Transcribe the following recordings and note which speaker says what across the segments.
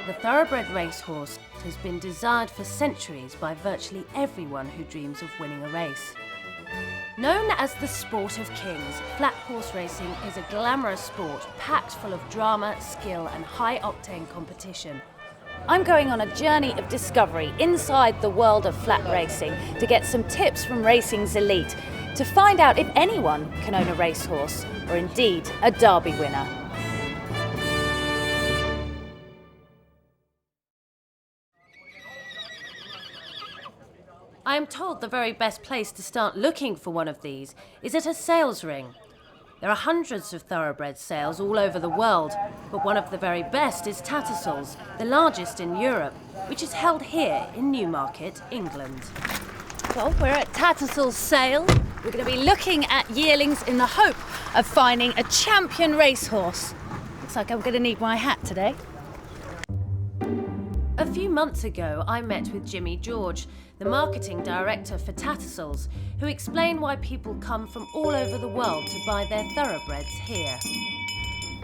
Speaker 1: The thoroughbred racehorse has been desired for centuries by virtually everyone who dreams of winning a race. Known as the sport of kings, flat horse racing is a glamorous sport packed full of drama, skill and high-octane competition. I'm going on a journey of discovery inside the world of flat racing to get some tips from racing's elite, to find out if anyone can own a racehorse, or indeed a Derby winner. I am told the very best place to start looking for one of these is at a sales ring. There are hundreds of thoroughbred sales all over the world, but one of the very best is Tattersalls, the largest in Europe, which is held here in Newmarket, England. Well, we're at Tattersalls sale. We're going to be looking at yearlings in the hope of finding a champion racehorse. Looks like I'm going to need my hat today. A few months ago, I met with Jimmy George, the marketing director for Tattersalls, who explained why people come from all over the world to buy their thoroughbreds here.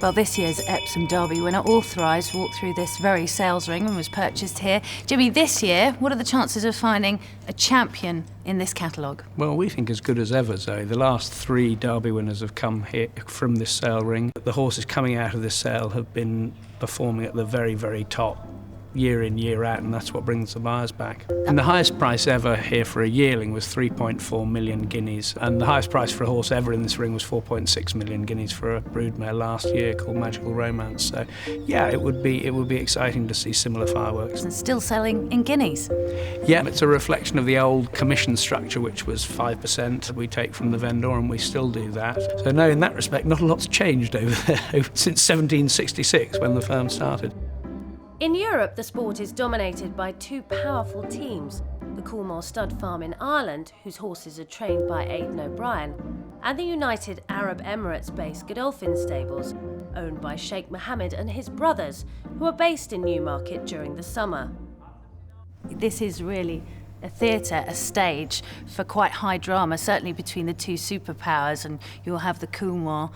Speaker 1: Well, this year's Epsom Derby winner authorised walked through this very sales ring and was purchased here. Jimmy, this year, what are the chances of finding a champion in this catalogue?
Speaker 2: Well, we think as good as ever, Zoe. The last 3 Derby winners have come here from this sale ring. The horses coming out of this sale have been performing at the very, very top, year in, year out, and that's what brings the buyers back. And the highest price ever here for a yearling was 3.4 million guineas, and the highest price for a horse ever in this ring was 4.6 million guineas for a broodmare last year called Magical Romance. So, yeah, it would be exciting to see similar fireworks.
Speaker 1: And still selling in guineas?
Speaker 2: Yeah, it's a reflection of the old commission structure, which was 5% we take from the vendor, and we still do that. So no, in that respect, not a lot's changed over there since 1766 when the firm started.
Speaker 1: In Europe, the sport is dominated by 2 powerful teams, the Coolmore Stud Farm in Ireland, whose horses are trained by Aidan O'Brien, and the United Arab Emirates-based Godolphin stables, owned by Sheikh Mohammed and his brothers, who are based in Newmarket during the summer. This is really a theatre, a stage for quite high drama, certainly between the 2 superpowers, and you'll have the Coolmore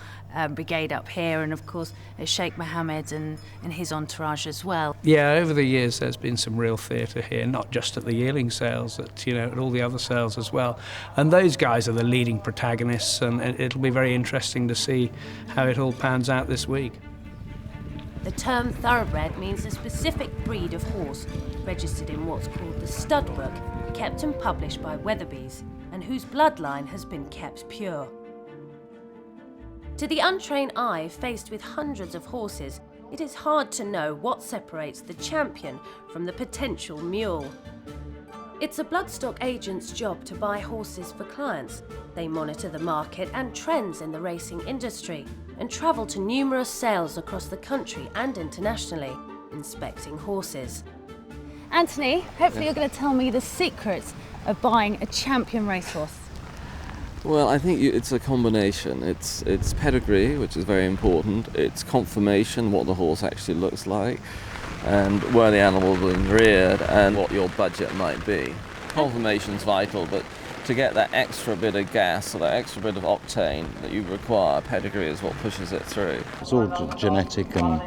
Speaker 1: brigade up here, and of course Sheikh Mohammed and his entourage as well.
Speaker 2: Yeah, over the years there's been some real theatre here, not just at the yearling sales, at all the other sales as well. And those guys are the leading protagonists, and it'll be very interesting to see how it all pans out this week.
Speaker 1: The term thoroughbred means a specific breed of horse, registered in what's called the stud book, kept and published by Weatherby's, and whose bloodline has been kept pure. To the untrained eye, faced with hundreds of horses, it is hard to know what separates the champion from the potential mule. It's a bloodstock agent's job to buy horses for clients. They monitor the market and trends in the racing industry and travel to numerous sales across the country and internationally, inspecting horses. Anthony, hopefully you're going to tell me the secrets of buying a champion racehorse.
Speaker 3: Well, I think it's a combination. It's pedigree, which is very important. It's conformation, what the horse actually looks like, and where the animal has been reared, and what your budget might be. Conformation's vital, but to get that extra bit of gas or that extra bit of octane that you require, pedigree is what pushes it through.
Speaker 4: It's all genetic, and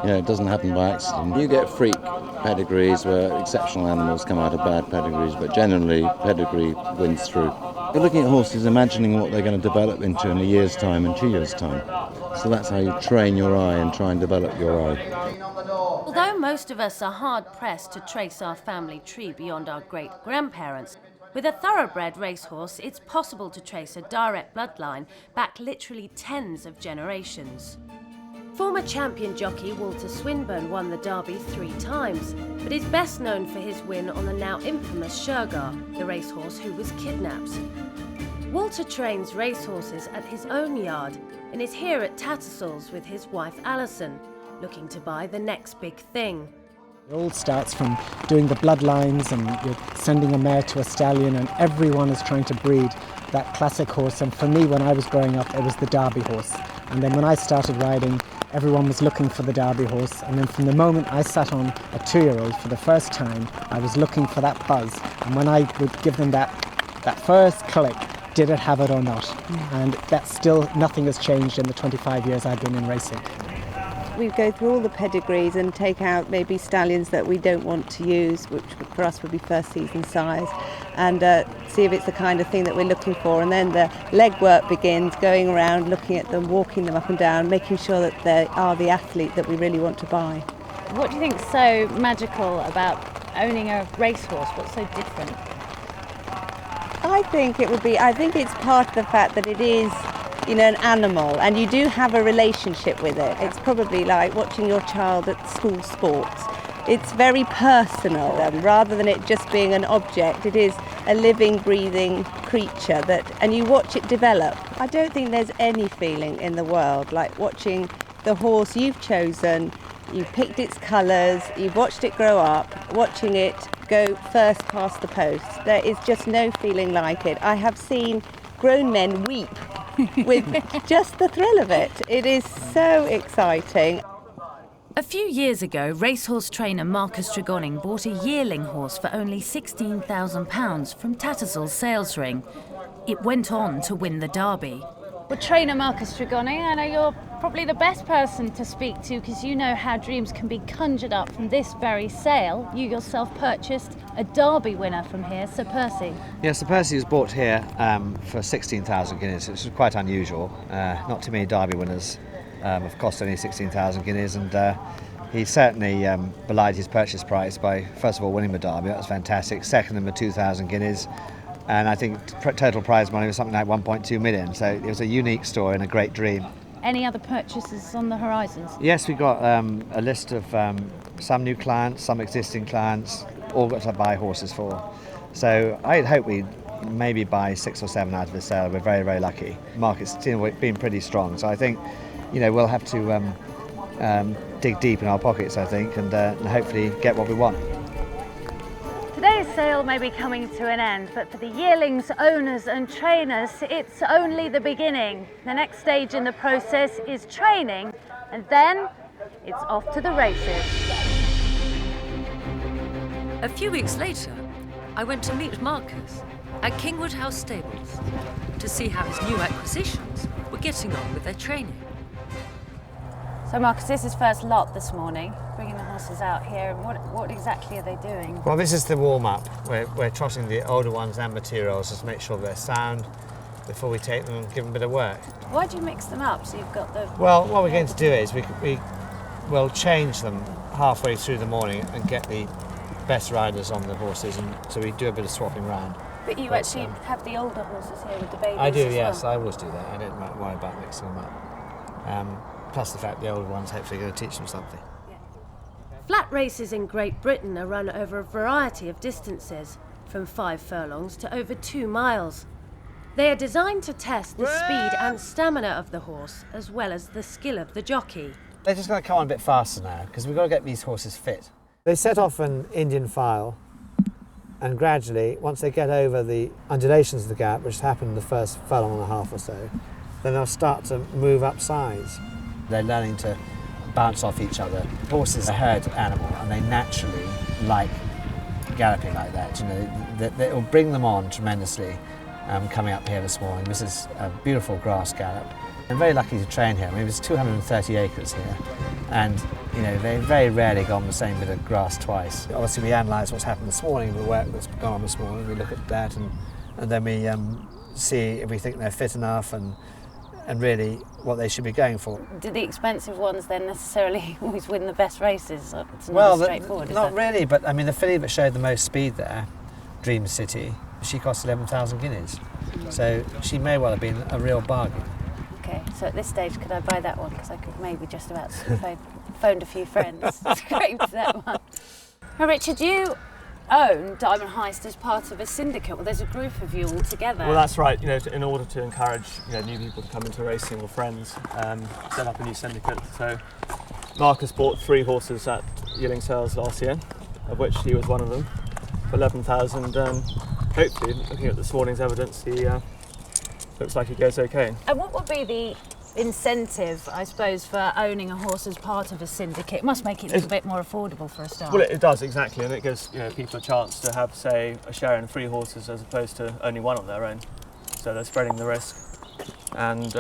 Speaker 4: it doesn't happen by accident. You get freak pedigrees where exceptional animals come out of bad pedigrees, but generally pedigree wins through. You're looking at horses, imagining what they're going to develop into in a year's time and 2 years' time. So that's how you train your eye and try and develop your eye.
Speaker 1: Although most of us are hard-pressed to trace our family tree beyond our great-grandparents, with a thoroughbred racehorse, it's possible to trace a direct bloodline back literally tens of generations. Former champion jockey Walter Swinburne won the Derby 3 times, but is best known for his win on the now infamous Shergar, the racehorse who was kidnapped. Walter trains racehorses at his own yard and is here at Tattersalls with his wife Alison, looking to buy the next big thing.
Speaker 5: It all starts from doing the bloodlines, and you're sending a mare to a stallion, and everyone is trying to breed that classic horse. And for me, when I was growing up, it was the Derby horse. And then when I started riding, everyone was looking for the Derby horse. And then from the moment I sat on a 2-year-old for the first time, I was looking for that buzz. And when I would give them that first click, did it have it or not? And that's still, nothing has changed in the 25 years I've been in racing.
Speaker 6: We go through all the pedigrees and take out maybe stallions that we don't want to use, which for us would be first season size, and see if it's the kind of thing that we're looking for. And then the legwork begins, going around, looking at them, walking them up and down, making sure that they are the athlete that we really want to buy.
Speaker 7: What do you think is so magical about owning a racehorse? What's so different?
Speaker 6: I think it's part of the fact that it is, an animal, and you do have a relationship with it. It's probably like watching your child at school sports. It's very personal, rather than it just being an object. It is a living, breathing creature and you watch it develop. I don't think there's any feeling in the world like watching the horse you've chosen. You've picked its colours, you've watched it grow up, watching it go first past the post. There is just no feeling like it. I have seen grown men weep with just the thrill of it. It is so exciting.
Speaker 1: A few years ago, racehorse trainer Marcus Tregonning bought a yearling horse for only £16,000 from Tattersalls sales ring. It went on to win the Derby.
Speaker 7: Well, trainer Marcus Tregonning, I know you're probably the best person to speak to because you know how dreams can be conjured up from this very sale. You yourself purchased a Derby winner from here, Sir Percy.
Speaker 8: Yes, Sir Percy was bought here for 16,000 guineas, which is quite unusual. Not too many Derby winners have cost only 16,000 guineas, and he certainly belied his purchase price by, first of all, winning the Derby. That was fantastic. Second, him with 2,000 guineas. And I think total prize money was something like 1.2 million. So it was a unique story and a great dream.
Speaker 7: Any other purchases on the horizons?
Speaker 8: Yes, we got a list of some new clients, some existing clients, all got to buy horses for. So I'd hope we'd maybe buy 6 or 7 out of the sale. We're very, very lucky. The market's been pretty strong. So I think, we'll have to dig deep in our pockets, I think, and hopefully get what we want.
Speaker 7: Today's sale may be coming to an end, but for the yearlings, owners and trainers, it's only the beginning. The next stage in the process is training, and then it's off to the races.
Speaker 9: A few weeks later, I went to meet Marcus at Kingwood House Stables to see how his new acquisitions were getting on with their training.
Speaker 7: So Marcus, this is first lot this morning, bringing the horses out here. What exactly are they doing?
Speaker 8: Well, this is the warm-up. We're trotting the older ones and materials just to make sure they're sound before we take them and give them a bit of work.
Speaker 7: Why do you mix them up so you've got the...
Speaker 8: Well, what we're going to do is we'll change them halfway through the morning and get the best riders on the horses, and so we do a bit of swapping round.
Speaker 7: But you actually have the older horses here with the babies.
Speaker 8: I do,
Speaker 7: as
Speaker 8: yes.
Speaker 7: well.
Speaker 8: I always do that. I don't worry about mixing them up. Plus the fact the older ones hopefully going to teach them something.
Speaker 1: Flat races in Great Britain are run over a variety of distances, from 5 furlongs to over 2 miles. They are designed to test the speed and stamina of the horse, as well as the skill of the jockey.
Speaker 8: They're just going to come on a bit faster now, because we've got to get these horses fit. They set off an Indian file, and gradually, once they get over the undulations of the gap, which happened in the first furlong and a half or so, then they'll start to move up size. They're learning to bounce off each other. Horses are a herd animal, and they naturally like galloping like that. It will bring them on tremendously. Coming up here this morning, this is a beautiful grass gallop. I'm very lucky to train here. I mean, there's 230 acres here, and they very rarely go on the same bit of grass twice. Obviously, we analyse what's happened this morning, the work that's gone on this morning. We look at that, and then we see if we think they're fit enough and really what they should be going for.
Speaker 7: Do the expensive ones then necessarily always win the best races? It's not straightforward,
Speaker 8: not really, but I mean the filly that showed the most speed there, Dream City, she cost 11,000 guineas. So she may well have been a real bargain.
Speaker 7: Okay, so at this stage could I buy that one? Because I could maybe just about phoned a few friends, scraped that one. Now Richard, you own Diamond Heist as part of a syndicate. Well, there's a group of you all together.
Speaker 10: Well, that's right. In order to encourage new people to come into racing or friends, set up a new syndicate. So Marcus bought 3 horses at yearling sales last year, of which he was one of them, for 11,000. Hopefully, looking at this morning's evidence, he looks like he goes okay.
Speaker 7: And what would be the incentive, I suppose, for owning a horse as part of a syndicate? It must make it a little bit more affordable for a start.
Speaker 10: Well, it does, exactly, and it gives people a chance to have, say, a share in 3 horses as opposed to only one on their own. So they're spreading the risk, and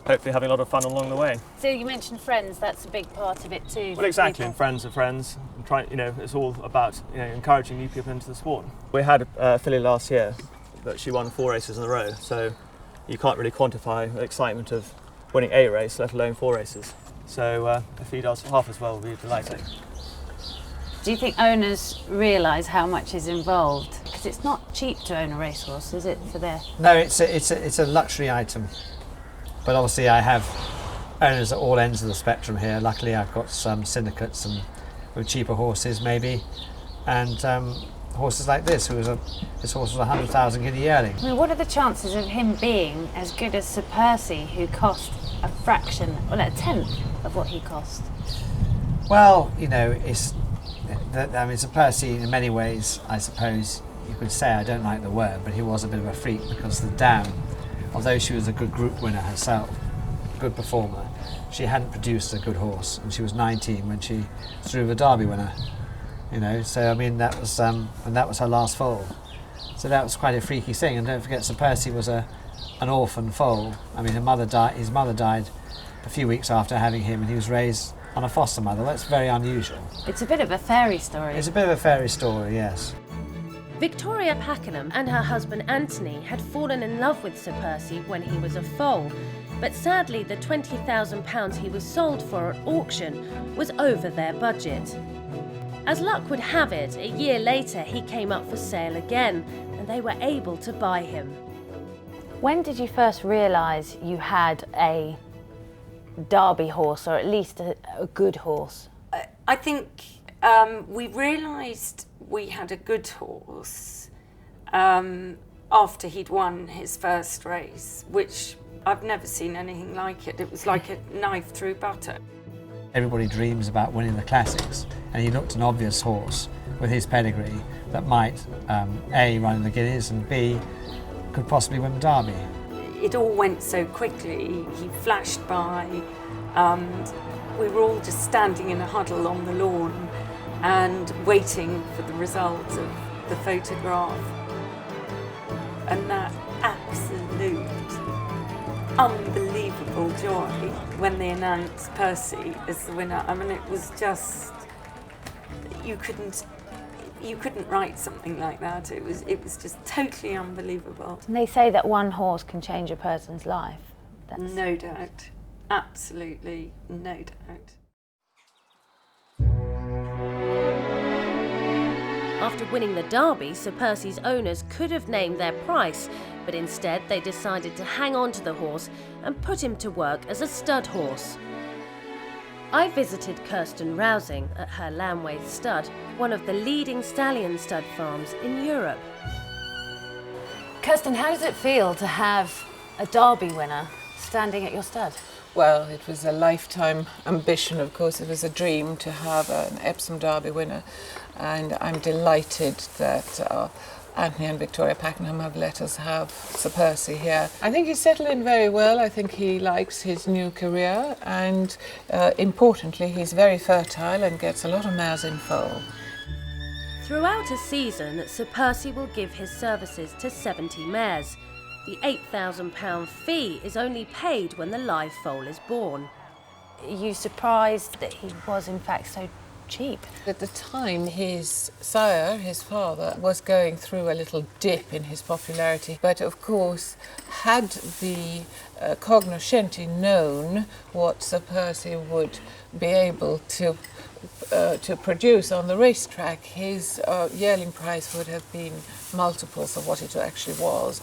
Speaker 10: hopefully having a lot of fun along the way.
Speaker 7: So you mentioned friends, that's a big part of it too.
Speaker 10: Well, exactly, and friends are friends. And trying, it's all about encouraging new people into the sport. We had a filly last year, but she won 4 races in a row, so you can't really quantify the excitement of winning a race, let alone 4 races. So if he does half as well, we'll be delighted.
Speaker 7: Do you think owners realise how much is involved? Because it's not cheap to own a racehorse, is it, for their...
Speaker 8: No, it's a luxury item. But obviously I have owners at all ends of the spectrum here. Luckily I've got some syndicates and with cheaper horses maybe, and horses like this, this horse was a 100,000 guinea yearling.
Speaker 7: I mean, what are the chances of him being as good as Sir Percy, who cost a fraction, well, a tenth of what he cost?
Speaker 8: Well, Sir Percy, in many ways, I suppose you could say, I don't like the word, but he was a bit of a freak, because the dam, although she was a good group winner herself, good performer, she hadn't produced a good horse, and she was 19 when she threw the Derby winner. So I mean that was and that was her last foal. So that was quite a freaky thing. And don't forget, Sir Percy was an orphan foal. I mean, his mother died a few weeks after having him, and he was raised on a foster mother. That's very unusual.
Speaker 7: It's a bit of a fairy story.
Speaker 8: It's a bit of a fairy story, yes.
Speaker 1: Victoria Pakenham and her husband Anthony had fallen in love with Sir Percy when he was a foal, but sadly the £20,000 he was sold for at auction was over their budget. As luck would have it, a year later he came up for sale again, and they were able to buy him.
Speaker 7: When did you first realise you had a Derby horse, or at least a good horse?
Speaker 11: I think we realised we had a good horse after he'd won his first race, which I've never seen anything like it. It was like a knife through butter.
Speaker 8: Everybody dreams about winning the classics, and he looked an obvious horse with his pedigree that might A, run in the Guineas, and B, could possibly win the Derby.
Speaker 11: It all went so quickly. He flashed by. We were all just standing in a huddle on the lawn and waiting for the result of the photograph. And that absolute unbelievable joy when they announced Percy as the winner. I mean, it was just, you couldn't write something like that. It was just totally unbelievable.
Speaker 7: And they say that one horse can change a person's life.
Speaker 11: No doubt, absolutely no doubt.
Speaker 1: After winning the Derby, Sir Percy's owners could have named their price, but instead they decided to hang on to the horse and put him to work as a stud horse. I visited Kirsten Rousing at her Lamways stud, one of the leading stallion stud farms in Europe.
Speaker 7: Kirsten, how does it feel to have a Derby winner standing at your stud?
Speaker 12: Well, it was a lifetime ambition, of course. It was a dream to have an Epsom Derby winner, and I'm delighted that Anthony and Victoria Pakenham have let us have Sir Percy here. I think he's settled in very well. I think he likes his new career, and importantly, he's very fertile and gets a lot of mares in foal.
Speaker 1: Throughout a season, Sir Percy will give his services to 70 mares. The £8,000 fee is only paid when the live foal is born.
Speaker 7: Are you surprised that he was in fact so cheap?
Speaker 12: At the time, his sire, his father, was going through a little dip in his popularity. But of course, had the cognoscenti known what Sir Percy would be able to produce on the racetrack, his yearling price would have been multiples of what it actually was.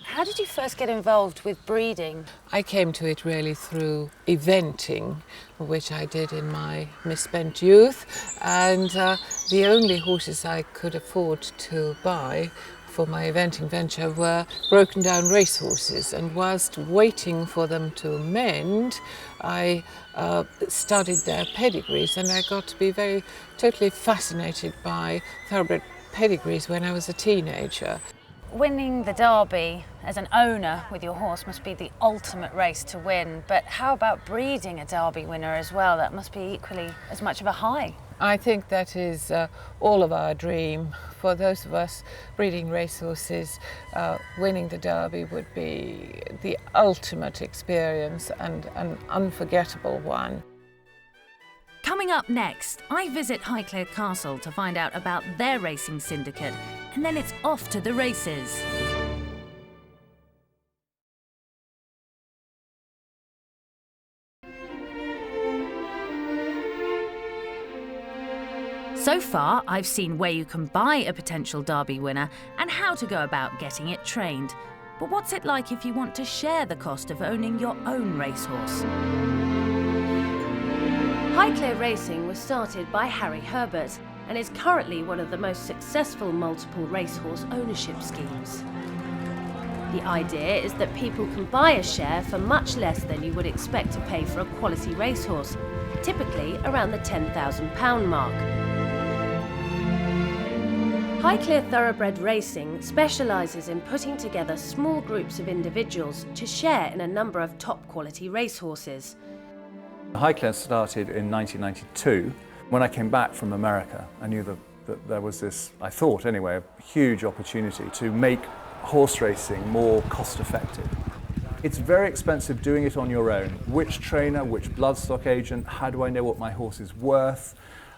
Speaker 7: How did you first get involved with breeding?
Speaker 12: I came to it really through eventing, which I did in my misspent youth, and the only horses I could afford to buy for my eventing venture were broken down racehorses, and whilst waiting for them to mend, I studied their pedigrees, and I got to be totally fascinated by thoroughbred pedigrees when I was a teenager.
Speaker 7: Winning the Derby as an owner with your horse must be the ultimate race to win, but how about breeding a Derby winner as well? That must be equally as much of a high.
Speaker 12: I think that is all of our dream. For those of us breeding racehorses, winning the Derby would be the ultimate experience and an unforgettable one.
Speaker 1: Coming up next, I visit Highclere Castle to find out about their racing syndicate, and then it's off to the races. So far, I've seen where you can buy a potential Derby winner and how to go about getting it trained. But what's it like if you want to share the cost of owning your own racehorse? Highclere Racing was started by Harry Herbert and is currently one of the most successful multiple racehorse ownership schemes. The idea is that people can buy a share for much less than you would expect to pay for a quality racehorse, typically around the £10,000 mark. Highclere Thoroughbred Racing specialises in putting together small groups of individuals to share in a number of top quality racehorses.
Speaker 13: Highclere started in 1992. When I came back from America, I knew that there was this, I thought anyway, a huge opportunity to make horse racing more cost effective. It's very expensive doing it on your own. Which trainer, which bloodstock agent, how do I know what my horse is worth?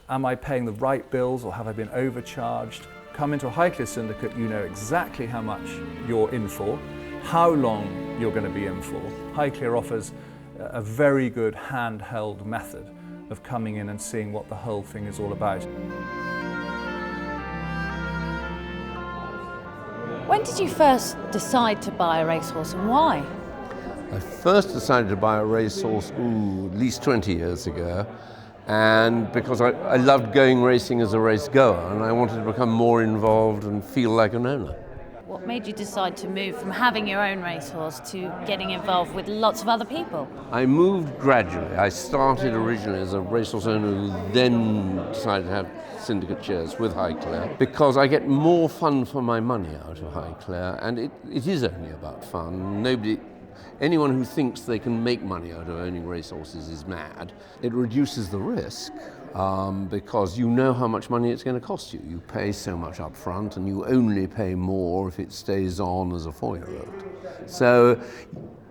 Speaker 13: Am I paying the right bills or have I been overcharged? Come into a Highclere syndicate, you know exactly how much you're in for, how long you're going to be in for. Highclere offers a very good handheld method of coming in and seeing what the whole thing is all about.
Speaker 7: When did you first decide to buy a racehorse and why?
Speaker 14: I first decided to buy a racehorse at least 20 years ago, and because I loved going racing as a race goer and I wanted to become more involved and feel like an owner.
Speaker 7: What made you decide to move from having your own racehorse to getting involved with lots of other people?
Speaker 14: I moved gradually. I started originally as a racehorse owner who then decided to have syndicate shares with Highclere because I get more fun for my money out of Highclere, and it is only about fun. Anyone who thinks they can make money out of owning racehorses is mad. It reduces the risk because you know how much money it's going to cost you. You pay so much up front and you only pay more if it stays on as a 4-year-old. So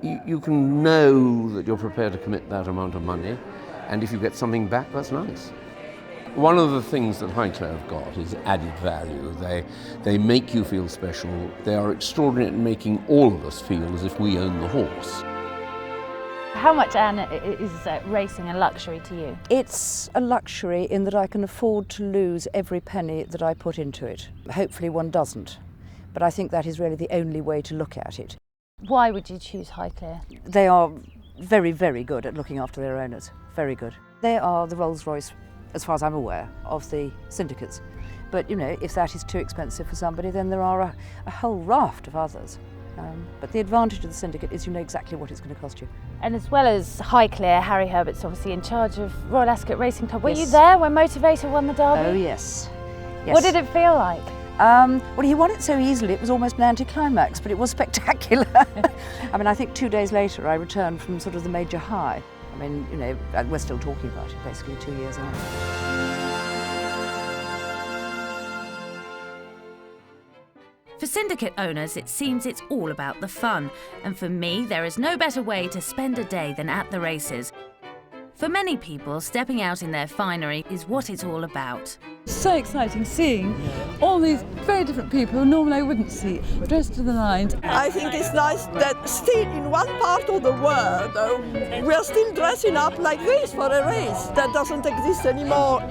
Speaker 14: you can know that you're prepared to commit that amount of money, and if you get something back, that's nice. One of the things that Highclere have got is added value. They make you feel special. They are extraordinary at making all of us feel as if we own the horse.
Speaker 7: How much, Anne, is racing a luxury to you?
Speaker 15: It's a luxury in that I can afford to lose every penny that I put into it. Hopefully one doesn't, but I think that is really the only way to look at it.
Speaker 7: Why would you choose Highclere?
Speaker 15: They are very, very good at looking after their owners. Very good. They are the Rolls-Royce, as far as I'm aware, of the syndicates. But, you know, if that is too expensive for somebody, then there are a whole raft of others. But the advantage of the syndicate is you know exactly what it's going to cost you.
Speaker 7: And as well as Highclere, Harry Herbert's obviously in charge of Royal Ascot Racing Club. Were
Speaker 15: Yes.
Speaker 7: you there when Motivator won the Derby?
Speaker 15: Oh, yes.
Speaker 7: What did it feel like?
Speaker 15: Well, he won it so easily, it was almost an anticlimax, but it was spectacular. I mean, I think 2 days later I returned from sort of the major high. I mean, you know, we're still talking about it basically 2 years on.
Speaker 1: For syndicate owners, it seems it's all about the fun, and for me, there is no better way to spend a day than at the races. For many people, stepping out in their finery is what it's all about.
Speaker 16: So exciting seeing all these very different people who normally I wouldn't see, dressed to the nines.
Speaker 17: I think it's nice that still in one part of the world we are still dressing up like this for a race. That doesn't exist anymore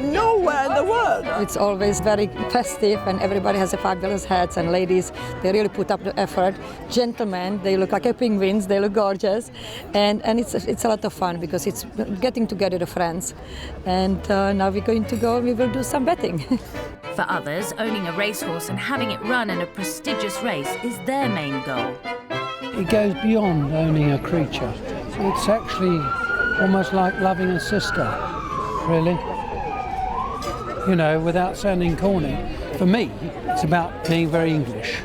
Speaker 17: nowhere in the world.
Speaker 16: It's always very festive and everybody has a fabulous hats, and ladies, they really put up the effort. Gentlemen, they look like penguins, they look gorgeous, and it's a lot of fun because it's getting together the friends. And now we're going to go, we will do some betting.
Speaker 1: For others, owning a racehorse and having it run in a prestigious race is their main goal.
Speaker 18: It goes beyond owning a creature. It's actually almost like loving a sister, really. You know, without sounding corny. For me, it's about being very English.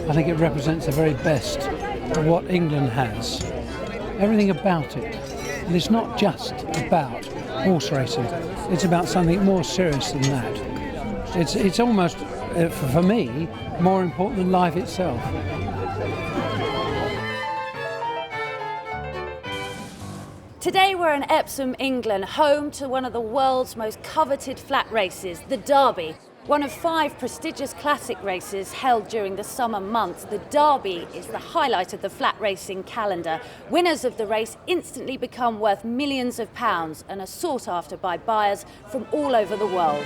Speaker 18: I think it represents the very best of what England has. Everything about it But it's not just about horse racing. It's about something more serious than that. It's almost, for me, more important than life itself.
Speaker 7: Today we're in Epsom, England, home to one of the world's most coveted flat races, the Derby. One of 5 prestigious classic races held during the summer months, the Derby is the highlight of the flat racing calendar. Winners of the race instantly become worth millions of pounds and are sought after by buyers from all over the world.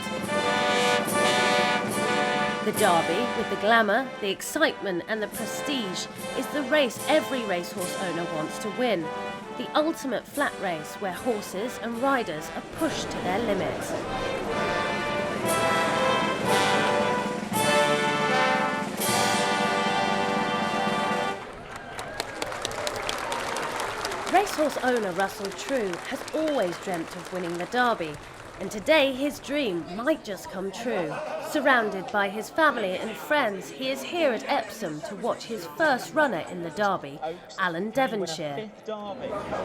Speaker 7: The Derby, with the glamour, the excitement and the prestige, is the race every racehorse owner wants to win. The ultimate flat race where horses and riders are pushed to their limits. Racehorse owner Russell Trew has always dreamt of winning the Derby, and today his dream might just come true. Surrounded by his family and friends, he is here at Epsom to watch his first runner in the Derby, Alan Devonshire. Well,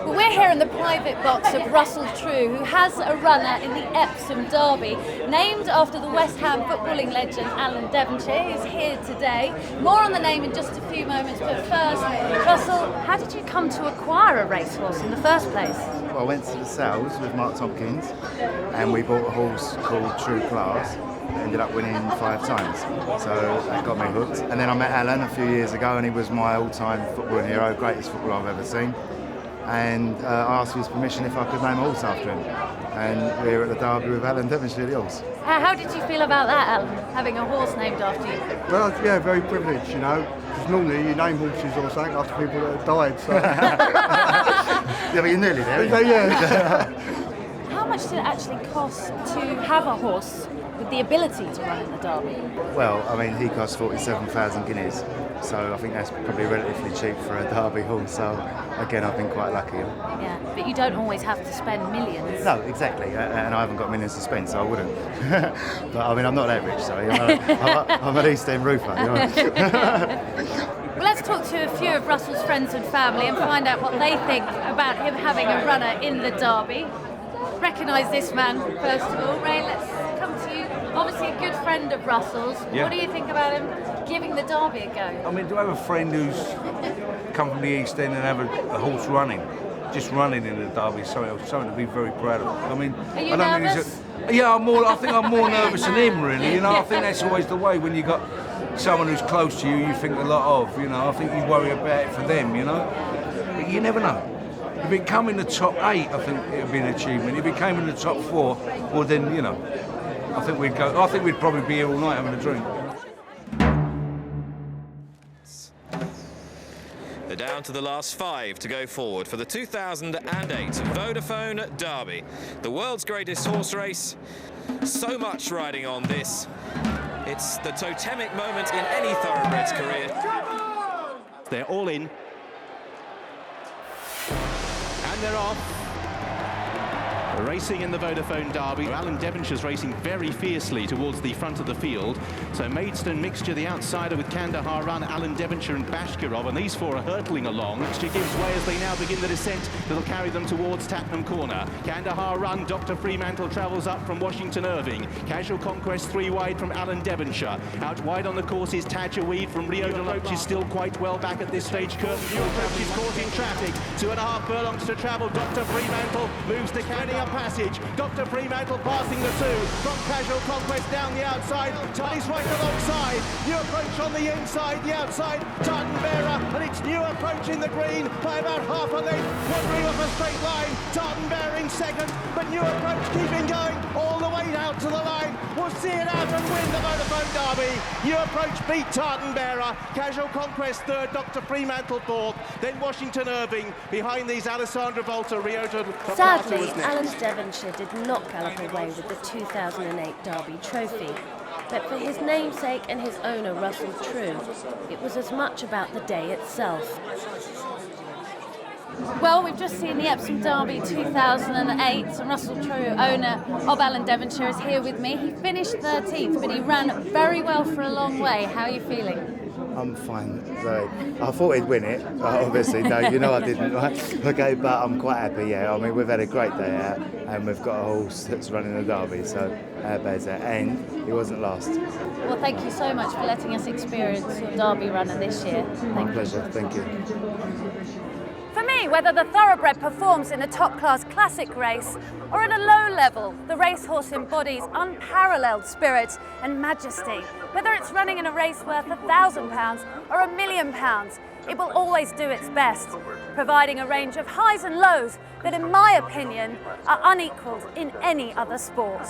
Speaker 7: we're here in the private box of Russell Trew, who has a runner in the Epsom Derby, named after the West Ham footballing legend Alan Devonshire, who's here today. More on the name in just a few moments, but first, Russell, how did you come to acquire a racehorse in the first place?
Speaker 19: Well, I went to the sales with Mark Tompkins and we bought a horse called True Class. Ended up winning 5 times, so that got me hooked. And then I met Alan a few years ago and he was my all-time footballing hero, greatest footballer I've ever seen. And I asked for his permission if I could name a horse after him. And we're at the Derby with Alan Devonshire, the horse.
Speaker 7: How did you feel about that, Alan, having a horse named after you?
Speaker 20: Well, yeah, very privileged, you know, because normally you name horses or something after people that have died, so...
Speaker 19: Yeah, but you're nearly there.
Speaker 20: Yeah.
Speaker 7: How much did it actually cost to have a horse with the ability to run in the Derby?
Speaker 19: Well, I mean, he cost 47,000 guineas, so I think that's probably relatively cheap for a Derby horse, so again, I've been quite lucky.
Speaker 7: Yeah, but you don't always have to spend millions.
Speaker 19: No, exactly, and I haven't got millions to spend, so I wouldn't. But I mean, I'm not that rich, so I'm an East End roofer. You know?
Speaker 7: Well, let's talk to a few of Russell's friends and family and find out what they think about him having a runner in the Derby. Recognise this man, first of all. Ray, let's come to you. Obviously a good friend of Russell's.
Speaker 21: Yeah.
Speaker 7: What do you think about him giving the Derby a go?
Speaker 21: I mean, to have a friend who's come from the East End and have a horse running, just running in the Derby, something to be very proud of. I mean,
Speaker 7: Are you
Speaker 21: I don't
Speaker 7: nervous?
Speaker 21: Yeah, I think I'm more nervous than him, really. You know, I think that's always the way when you got someone who's close to you, you think a lot of. You know, I think you worry about it for them. You know, but you never know. If it come in the top 8, I think it would be an achievement. If it came in the top 4, well then, you know, I think we'd probably be here all night having a drink.
Speaker 22: They're down to the last 5 to go forward for the 2008 Vodafone Derby, the world's greatest horse race. So much riding on this. It's the totemic moment in any thoroughbred's career.
Speaker 23: They're all in. And they're off. Racing in the Vodafone Derby. Alan Devonshire's racing very fiercely towards the front of the field. So Maidstone Mixture, the outsider with Kandahar Run, Alan Devonshire and Bashkirov, and these 4 are hurtling along. Mixture gives way as they now begin the descent that'll carry them towards Tattenham Corner. Kandahar Run, Dr. Fremantle travels up from Washington Irving. Casual Conquest 3 wide from Alan Devonshire. Out wide on the course is Tadgerweed from Rio de Loche, is still quite well back at this stage. Curtin Fuel Approach is caught in traffic. 2.5 furlongs to travel. Dr. Fremantle moves to carry a passage. Dr. Fremantle passing the 2 from Casual Conquest down the outside. Ties right alongside. New Approach on the inside, the outside. Tartan Bearer, and it's New Approach in the green by about half a length. Wandering off a straight line. Tartan Bearer in second, but New Approach keeping going all the way out to the line. We'll see it out and win the Vodafone Derby. New Approach beat Tartan Bearer. Casual Conquest 3rd, Dr. Fremantle 4th. Then Washington Irving. Behind these, Alessandra Volta, Rio de
Speaker 1: Sadly, Alan Devonshire did not gallop away with the 2008 Derby trophy. But for his namesake and his owner, Russell Trew, it was as much about the day itself.
Speaker 7: Well, we've just seen the Epsom Derby 2008, and Russell Trew, owner of Alan Devonshire, is here with me. He finished 13th, but he ran very well for a long way. How are you feeling?
Speaker 19: I'm fine. So I thought he'd win it. Obviously, no, you know I didn't, right? Okay, but I'm quite happy, yeah. I mean, we've had a great day out and we've got a horse that's running a derby, so how bad's that? And he wasn't last.
Speaker 7: Well, thank you so much for letting us experience your derby runner this year.
Speaker 19: My pleasure, thank you.
Speaker 7: For me, whether the Thoroughbred performs in a top-class classic race or at a low level, the racehorse embodies unparalleled spirit and majesty. Whether it's running in a race worth £1,000 or £1 million, it will always do its best, providing a range of highs and lows that, in my opinion, are unequalled in any other sport.